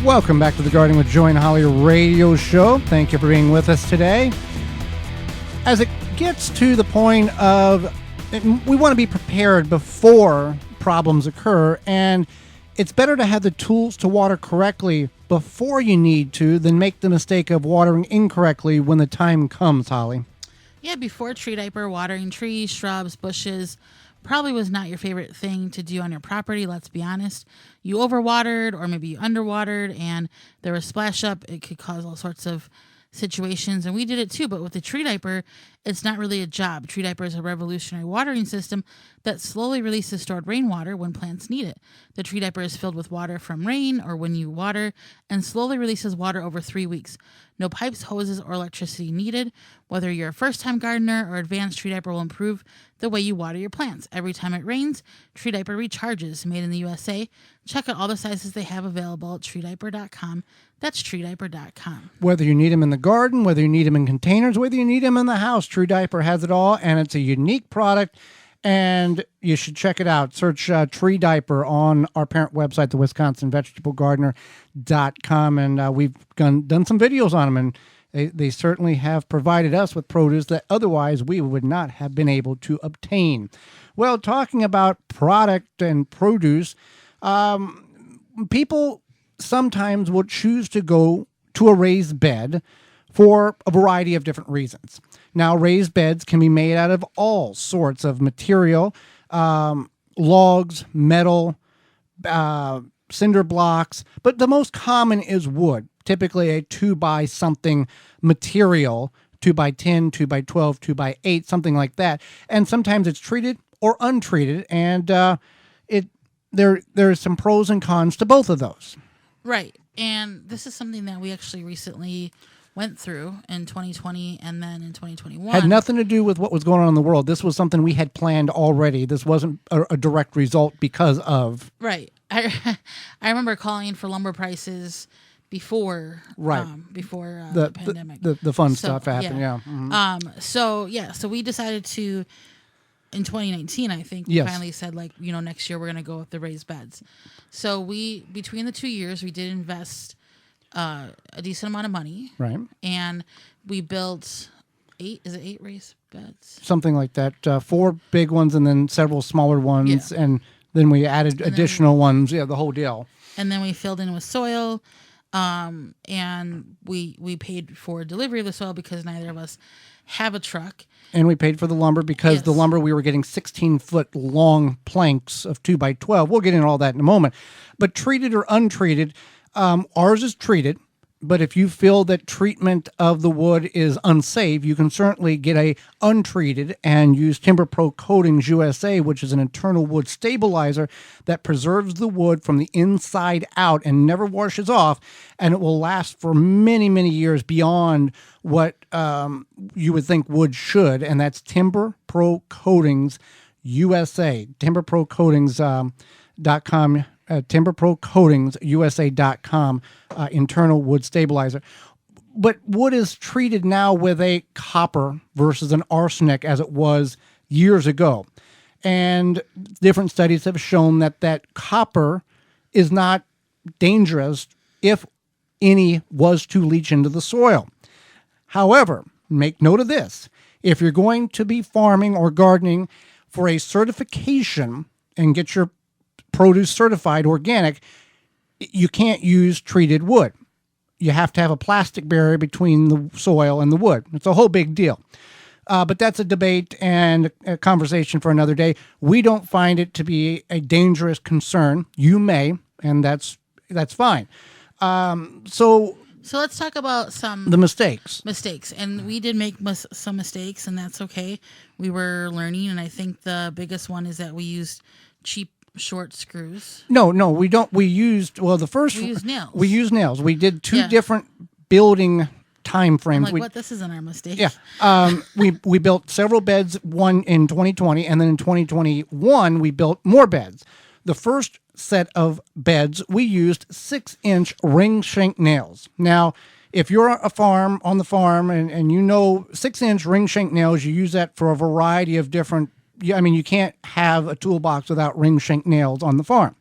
Welcome back to the Gardening with Joy and Holly radio show. Thank you for being with us today. As it gets to the point of we want to be prepared before problems occur, and it's better to have the tools to water correctly before you need to than make the mistake of watering incorrectly when the time comes, Holly. Yeah, before tree diaper, watering trees, shrubs, bushes probably was not your favorite thing to do on your property, let's be honest. You overwatered or maybe you underwatered and there was splash up. It could cause all sorts of situations, and we did it too. But with the tree diaper, it's not really a job. Tree diaper is a revolutionary watering system that slowly releases stored rainwater when plants need it. The tree diaper is filled with water from rain or when you water and slowly releases water over 3 weeks. No pipes, hoses, or electricity needed. Whether you're a first-time gardener or advanced, tree diaper will improve the way you water your plants. Every time it rains, tree diaper recharges. Made in the USA. Check out all the sizes they have available at treediaper.com. That's treediaper.com. Whether you need them in the garden, whether you need them in containers, whether you need them in the house, Tree Diaper has it all, and it's a unique product, and you should check it out. Search Tree Diaper on our parent website, the WisconsinVegetableGardener.com, and we've done some videos on them, and they certainly have provided us with produce that otherwise we would not have been able to obtain. Well, talking about product and produce, people sometimes will choose to go to a raised bed for a variety of different reasons. Now, raised beds can be made out of all sorts of material, logs, metal, cinder blocks, but the most common is wood, typically a 2x-something material, 2x10, 2x12, 2x8, something like that. And sometimes it's treated or untreated, and there's some pros and cons to both of those. Right. And this is something that we actually recently went through in 2020 and then in 2021. Had nothing to do with what was going on in the world. This was something we had planned already. This wasn't a direct result because of. Right. I remember calling for lumber prices before the pandemic. The fun stuff happened, yeah. Mm-hmm. So we decided to, in 2019, I think, we finally said, next year we're going to go with the raised beds. So between the 2 years, we did invest a decent amount of money. Right. And we built 8 raised beds? Something like that. 4 big ones and then several smaller ones. Yeah. And then we added additional ones. Yeah, the whole deal. And then we filled in with soil. And we paid for delivery of the soil because neither of us have a truck. And we paid for the lumber because the lumber, we were getting 16-foot long planks of 2x12. We'll get into all that in a moment. But treated or untreated, ours is treated. But if you feel that treatment of the wood is unsafe, you can certainly get a untreated and use Timber Pro Coatings USA, which is an internal wood stabilizer that preserves the wood from the inside out and never washes off, and it will last for many, many years beyond what you would think wood should, and that's Timber Pro Coatings USA, timberprocoatings.com. timberprocoatingsusa.com, internal wood stabilizer. But wood is treated now with a copper versus an arsenic as it was years ago. And different studies have shown that copper is not dangerous if any was to leach into the soil. However, make note of this. If you're going to be farming or gardening for a certification and get your produce certified organic, you can't use treated wood. You have to have a plastic barrier between the soil and the wood. It's a whole big deal. But that's a debate and a conversation for another day. We don't find it to be a dangerous concern. You may, and that's fine. So let's talk about the mistakes. And we did make some mistakes, and that's okay. We were learning, and I think the biggest one is that we used cheap short screws. No, we don't. We used nails. We used nails. We did 2 different building time frames. This isn't our mistake. Yeah. We built several beds, one in 2020, and then in 2021 we built more beds. The first set of beds we used 6-inch ring shank nails. Now, if you're on the farm and you know 6-inch ring shank nails, you use that for a variety of different. You can't have a toolbox without ring shank nails on the farm.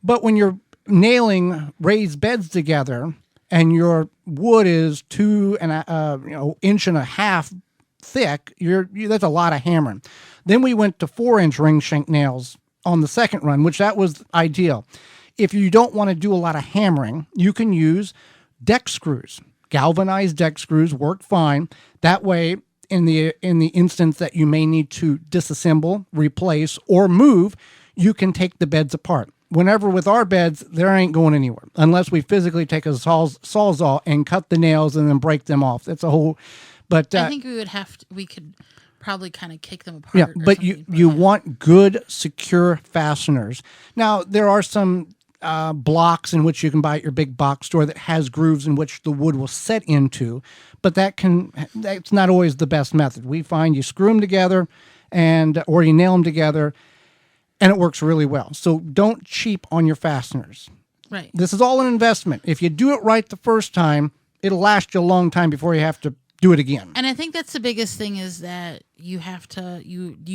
But when you're nailing raised beds together and your wood is 2.5 inches thick, that's a lot of hammering. Then we went to 4-inch ring shank nails on the second run, which that was ideal. If you don't want to do a lot of hammering, you can use deck screws. Galvanized deck screws work fine. That way, in the instance that you may need to disassemble, replace, or move, you can take the beds apart. Whenever with our beds, they ain't going anywhere unless we physically take a sawzall and cut the nails and then break them off. That's a whole. But I think we could probably kind of kick them apart. Yeah, but you want good, secure fasteners. Now there are some blocks in which you can buy at your big box store that has grooves in which the wood will set into, but that's not always the best method. We find you screw them together or you nail them together, and it works really well. So don't cheap on your fasteners. Right. This is all an investment. If you do it right the first time, it'll last you a long time before you have to do it again. And I think that's the biggest thing is that you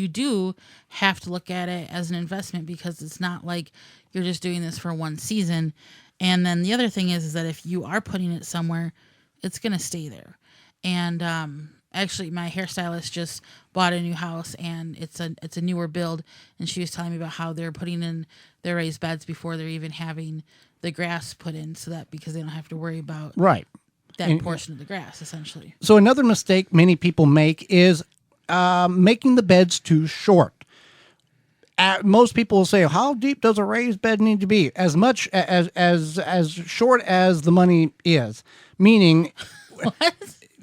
do have to look at it as an investment, because it's not like you're just doing this for one season. And then the other thing is that if you are putting it somewhere, it's going to stay there. And actually, my hairstylist just bought a new house, and it's a newer build, and she was telling me about how they're putting in their raised beds before they're even having the grass put in, so that because they don't have to worry about that portion of the grass, essentially. So another mistake many people make is making the beds too short. Most people will say, how deep does a raised bed need to be? As much as short as the money is. Meaning, what?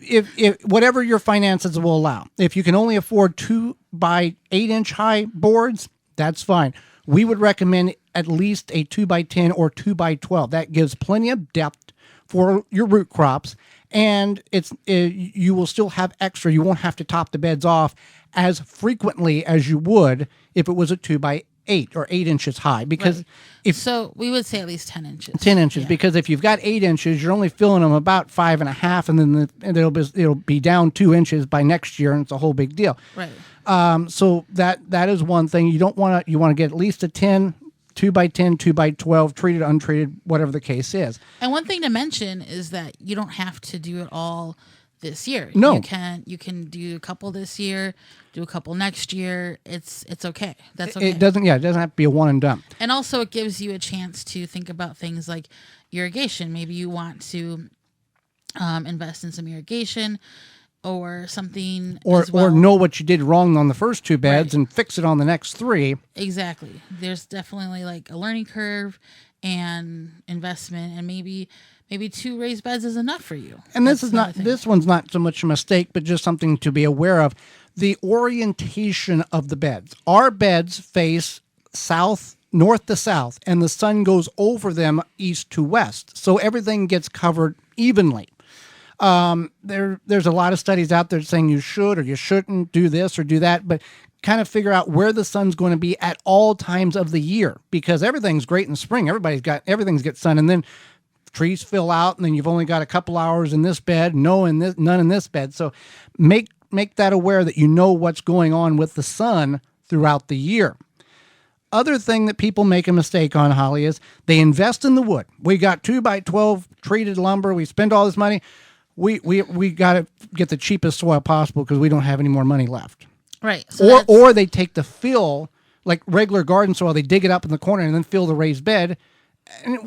If whatever your finances will allow. If you can only afford 2 by 8 inch high boards, that's fine. We would recommend at least a 2 by 10 or 2 by 12. That gives plenty of depth for your root crops, and you will still have extra. You won't have to top the beds off as frequently as you would if it was a 2 by 8 or 8 inches high. Because so we would say at least 10 inches. 10 inches, yeah. Because if you've got 8 inches, you're only filling them about 5.5, and then it'll be down 2 inches by next year, and it's a whole big deal. Right. So that is one thing you don't want to. You want to get at least a 10. 2 by 10, 2 by 12, treated, untreated, whatever the case is. And one thing to mention is that you don't have to do it all this year. No. You can do a couple this year, do a couple next year. It's okay. That's okay. It doesn't have to be a one and done. And also it gives you a chance to think about things like irrigation. Maybe you want to invest in some irrigation or something, or know what you did wrong on the first 2 beds and fix it on the next 3. Exactly. There's definitely like a learning curve and investment, and maybe 2 raised beds is enough for you. And this one's not so much a mistake, but just something to be aware of. The orientation of the beds. Our beds face north to south, and the sun goes over them east to west. So everything gets covered evenly. There's a lot of studies out there saying you should or you shouldn't do this or do that, but kind of figure out where the sun's going to be at all times of the year, because everything's great in spring. Everything's got sun, and then trees fill out, and then you've only got a couple hours in this bed, none in this bed. So make that aware that you know what's going on with the sun throughout the year. Other thing that people make a mistake on, Holly, is they invest in the wood. We got 2 by 12 treated lumber. We spend all this money. We got to get the cheapest soil possible because we don't have any more money left. Right. So or they take the fill, like regular garden soil, they dig it up in the corner and then fill the raised bed. And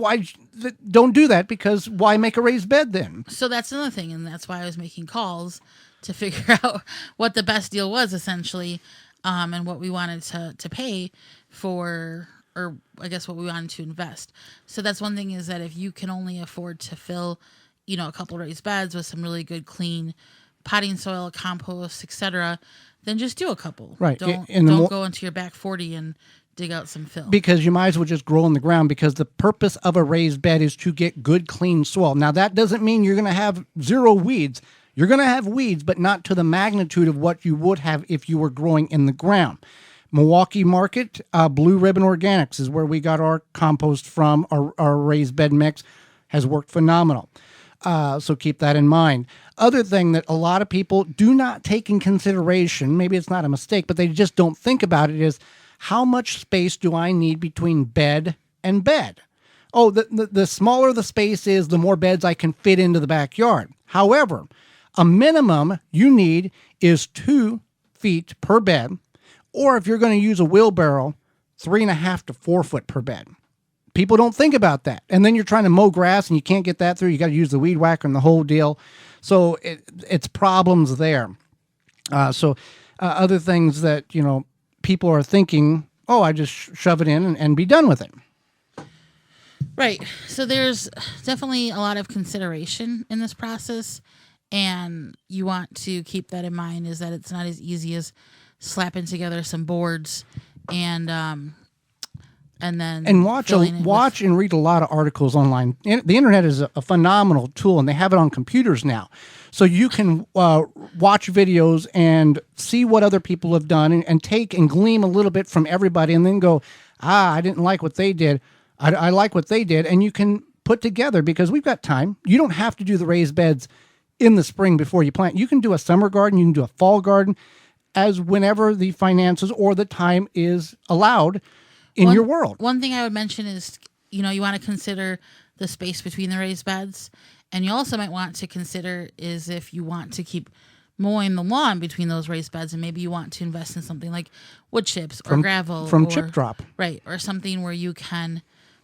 don't do that, because why make a raised bed then? So that's another thing, and that's why I was making calls to figure out what the best deal was, essentially, and what we wanted to pay for, or I guess what we wanted to invest. So that's one thing, is that if you can only afford to fill a couple raised beds with some really good, clean potting soil, compost, etc., then just do a couple. Right. Don't go into your back 40 and dig out some fill. Because you might as well just grow in the ground, because the purpose of a raised bed is to get good, clean soil. Now, that doesn't mean you're going to have 0 weeds. You're going to have weeds, but not to the magnitude of what you would have if you were growing in the ground. Milwaukee Market, Blue Ribbon Organics is where we got our compost from. Our raised bed mix has worked phenomenal. So keep that in mind. Other thing that a lot of people do not take in consideration, maybe it's not a mistake, but they just don't think about it, is how much space do I need between bed and bed? Oh, the smaller the space is, the more beds I can fit into the backyard. However, a minimum you need is 2 feet per bed, or if you're going to use a wheelbarrow, 3.5 to 4 foot per bed. People don't think about that. And then you're trying to mow grass and you can't get that through. You got to use the weed whacker and the whole deal. So it's problems there. Other things that, people are thinking, oh, I just shove it in and be done with it. Right. So there's definitely a lot of consideration in this process. And you want to keep that in mind, is that it's not as easy as slapping together some boards and then watch and read a lot of articles online. The internet is a phenomenal tool, and they have it on computers now, so you can watch videos and see what other people have done, and take and glean a little bit from everybody, and then go, I didn't like what they did. I like what they did, and you can put together, because we've got time. You don't have to do the raised beds in the spring before you plant. You can do a summer garden. You can do a fall garden, as whenever the finances or the time is allowed in your world. One thing I would mention is, you want to consider the space between the raised beds. And you also might want to consider is if you want to keep mowing the lawn between those raised beds, and maybe you want to invest in something like wood chips or gravel. From Chip Drop. Right. Or something where you can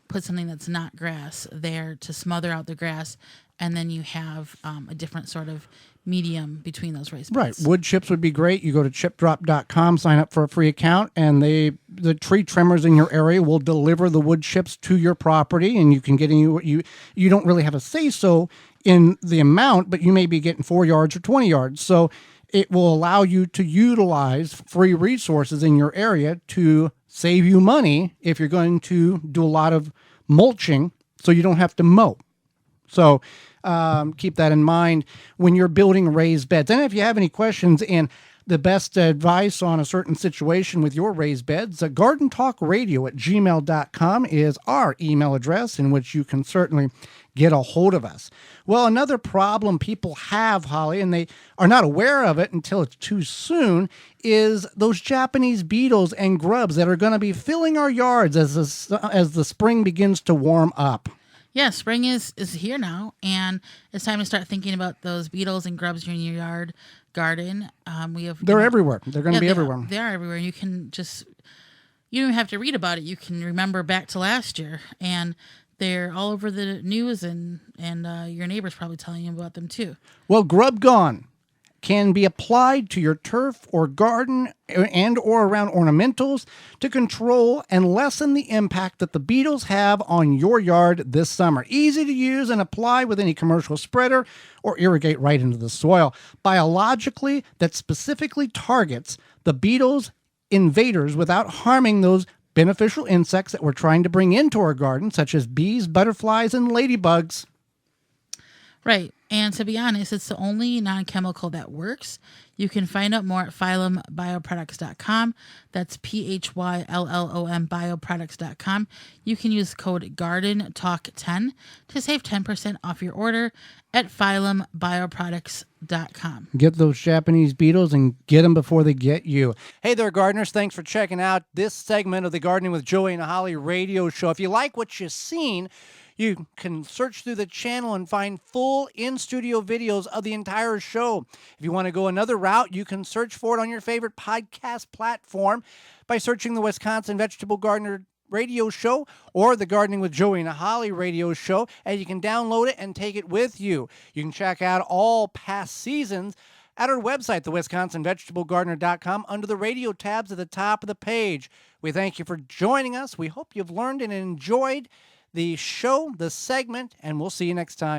put something that's not grass there to smother out the grass. And then you have a different sort of medium between those raised beds. Right. Wood chips would be great. You go to chipdrop.com, sign up for a free account, and the tree trimmers in your area will deliver the wood chips to your property, and you can get you don't really have a say-so in the amount, but you may be getting 4 yards or 20 yards. So it will allow you to utilize free resources in your area to save you money if you're going to do a lot of mulching, so you don't have to mow. So keep that in mind when you're building raised beds. And if you have any questions and the best advice on a certain situation with your raised beds, gardentalkradio@gmail.com is our email address, in which you can certainly get a hold of us. Well, another problem people have, Holly, and they are not aware of it until it's too soon, is those Japanese beetles and grubs that are going to be filling our yards as the spring begins to warm up. Yeah, spring is here now, and it's time to start thinking about those beetles and grubs in your garden. They're everywhere. They're going to be everywhere. They are everywhere. You don't even have to read about it. You can remember back to last year, and they're all over the news, and your neighbor's probably telling you about them too. Well, Grub Gone can be applied to your turf or garden and or around ornamentals to control and lessen the impact that the beetles have on your yard this summer. Easy to use and apply with any commercial spreader or irrigate right into the soil. Biologically, that specifically targets the beetles invaders without harming those beneficial insects that we're trying to bring into our garden, such as bees, butterflies, and ladybugs. Right. And to be honest, it's the only non-chemical that works. You can find out more at phyllumbioproducts.com. That's PHYLLOM bioproducts.com. You can use code GARDENTALK10 to save 10% off your order at phyllumbioproducts.com. Get those Japanese beetles and get them before they get you. Hey there, gardeners. Thanks for checking out this segment of the Gardening with Joey and Holly radio show. If you like what you've seen, you can search through the channel and find full in-studio videos of the entire show. If you want to go another route, you can search for it on your favorite podcast platform by searching the Wisconsin Vegetable Gardener radio show or the Gardening with Joey and Holly radio show, and you can download it and take it with you. You can check out all past seasons at our website, thewisconsinvegetablegardener.com, under the radio tabs at the top of the page. We thank you for joining us. We hope you've learned and enjoyed the show, the segment, and we'll see you next time.